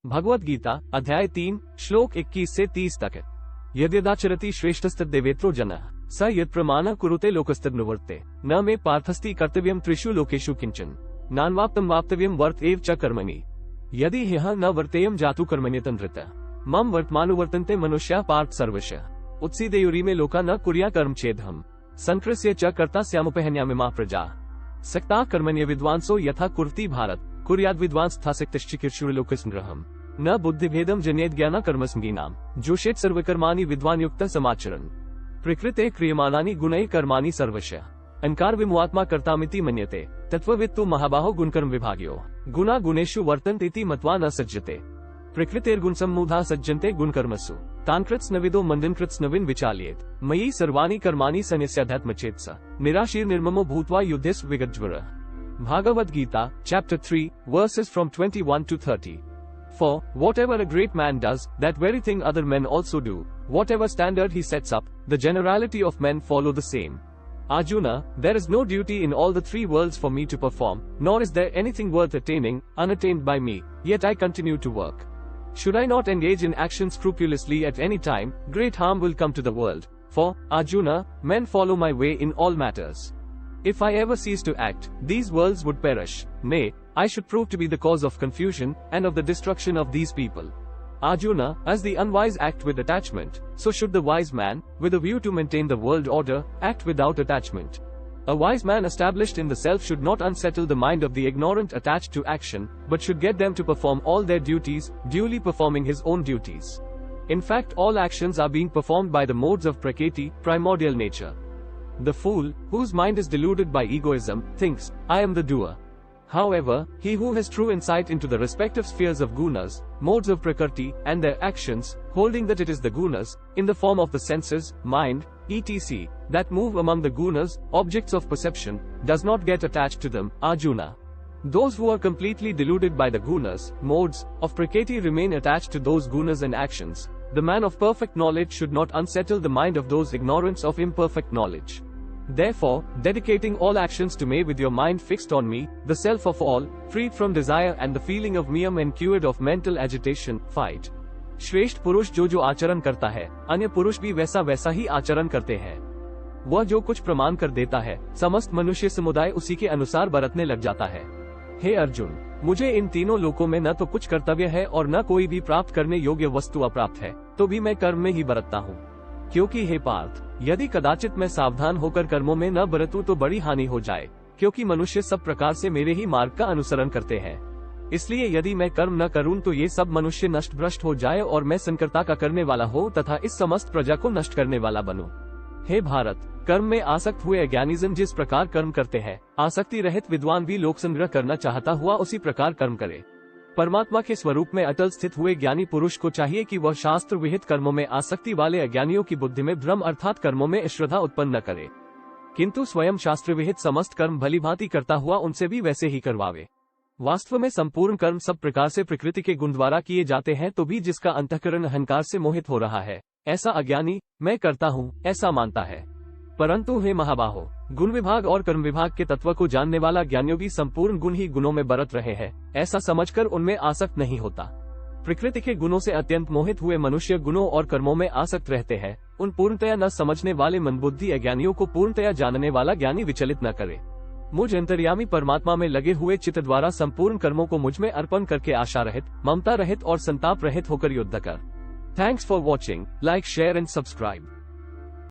भगवद गीता अध्याय 3 श्लोक 21 से 30 तक। यद्यदाचरति श्रेष्ठस्तद्देवेत्रो जनः स यत्प्रमाणः कुरुते लोकस्तद्नुवर्ते न मे पार्थस्ति कर्तव्यं त्रिषु लोकेषु किंचन नान्वाप्तं वाप्तव्यं वर्त एव च कर्मणि यदि ह्यः न वर्तेयं जातु कर्मण्यतन्त्रतः मम वर्तमानुवर्तन्ते मनुष्याः पार्थ सर्वशः उत्सीदेयुरिमे लोका न कुर्या कर्म चेदहम् संकृस्य च कर्ता स्यामुपहन्यामिमा प्रजा सक्ताः कर्मण्य विद्वांसो यथा कुर्वति भारत कुर्याद् विद्वांस तथा सक्तश्चिकीर्षुर्लोकस्नृहम् न बुद्धिभेदं जनेत ज्ञान कर्मस्मृणाम् जोषेत सर्वकर्माणि विद्वान् युक्तः समाचरन् प्रकृते क्रियमाणानि गुणैः कर्माणि सर्वशः अहंकार विमुआत्मा कर्तामिति मन्यते तत्त्ववित्तु महाबाहो गुणकर्म विभाग्यो गुणा गुणेषु वर्तन्ते इति मत्वा न सज्जते प्रकृतेर्गुणसम्मूढा सज्जन्ते गुणकर्मसु तान्कृत्स्नविदो मन्दन्कृत्स्नविन् विचाल्येत मयि सर्वाणि कर्माणि सन्न्यस्याध्यात्मचेतसा निराशीर्निर्ममो भूत्वा युद्धेषु विगतज्वरः Bhagavad Gita, chapter 3, verses from 21 to 30. For, whatever a great man does, that very thing other men also do, whatever standard he sets up, the generality of men follow the same. Arjuna, there is no duty in all the three worlds for me to perform, nor is there anything worth attaining, unattained by me, yet I continue to work. Should I not engage in action scrupulously at any time, great harm will come to the world. For, Arjuna, men follow my way in all matters. If I ever cease to act, these worlds would perish. Nay, I should prove to be the cause of confusion, and of the destruction of these people. Arjuna, as the unwise act with attachment, so should the wise man, with a view to maintain the world order, act without attachment. A wise man established in the self should not unsettle the mind of the ignorant attached to action, but should get them to perform all their duties, duly performing his own duties. In fact, all actions are being performed by the modes of Prakriti, primordial nature. The fool, whose mind is deluded by egoism, thinks, I am the doer. However, he who has true insight into the respective spheres of gunas, modes of Prakriti, and their actions, holding that it is the gunas, in the form of the senses, mind, etc., that move among the gunas, objects of perception, does not get attached to them, Arjuna. Those who are completely deluded by the gunas, modes, of Prakriti remain attached to those gunas and actions. The man of perfect knowledge should not unsettle the mind of those ignorants of imperfect knowledge. Therefore, dedicating all actions to me with your mind fixed on me, the self of all, freed from desire and the feeling of miyam and cured of mental agitation, fight. श्रेष्ठ पुरुष जो जो आचरण करता है, अन्य पुरुष भी वैसा वैसा ही आचरण करते हैं। वह जो कुछ प्रमाण कर देता है, समस्त मनुष्य समुदाय उसी के अनुसार बरतने लग जाता है। हे अर्जुन, मुझे इन तीनों लोकों में न तो कुछ कर्तव्य है और न कोई भी प्राप्त करने योग्य वस्तु अप्राप्त है, तो भी मैं कर्म में ही बरतता हूँ। क्योंकि हे पार्थ, यदि कदाचित मैं सावधान होकर कर्मों में न बरतूं तो बड़ी हानि हो जाए, क्योंकि मनुष्य सब प्रकार से मेरे ही मार्ग का अनुसरण करते हैं। इसलिए यदि मैं कर्म न करूं तो ये सब मनुष्य नष्ट भ्रष्ट हो जाए और मैं संकर्ता का करने वाला हो तथा इस समस्त प्रजा को नष्ट करने वाला बनूं। हे भारत, कर्म में आसक्त हुए अज्ञानीजन जिस प्रकार कर्म करते हैं, आसक्ति रहित विद्वान भी लोक संग्रह करना चाहता हुआ उसी प्रकार कर्म करे। परमात्मा के स्वरूप में अटल स्थित हुए ज्ञानी पुरुष को चाहिए कि वह शास्त्र विहित कर्मों में आसक्ति वाले अज्ञानियों की बुद्धि में भ्रम अर्थात कर्मों में श्रद्धा उत्पन्न न करे, किंतु स्वयं शास्त्र विहित समस्त कर्म भलीभांति करता हुआ उनसे भी वैसे ही करवावे। वास्तव में संपूर्ण कर्म सब प्रकार से प्रकृति के गुण द्वारा किए जाते हैं, तो भी जिसका अंतःकरण अहंकार से मोहित हो रहा है, ऐसा अज्ञानी मैं करता हूँ ऐसा मानता है। परंतु हे महाबाहो, गुण विभाग और कर्म विभाग के तत्व को जानने वाला ज्ञानियों भी संपूर्ण गुण ही गुणों में बरत रहे हैं, ऐसा समझकर उनमें आसक्त नहीं होता। प्रकृति के गुणों से अत्यंत मोहित हुए मनुष्य गुणों और कर्मों में आसक्त रहते हैं। उन पूर्णतया न समझने वाले मनबुद्धि अज्ञानियों को पूर्णतया जानने वाला ज्ञानी विचलित न करे। मुझ अंतर्यामी परमात्मा में लगे हुए चित्त द्वारा संपूर्ण कर्मों को मुझ में अर्पण करके आशा रहित, ममता रहित और संताप रहित होकर युद्ध कर। Thanks for watching, like, share and subscribe.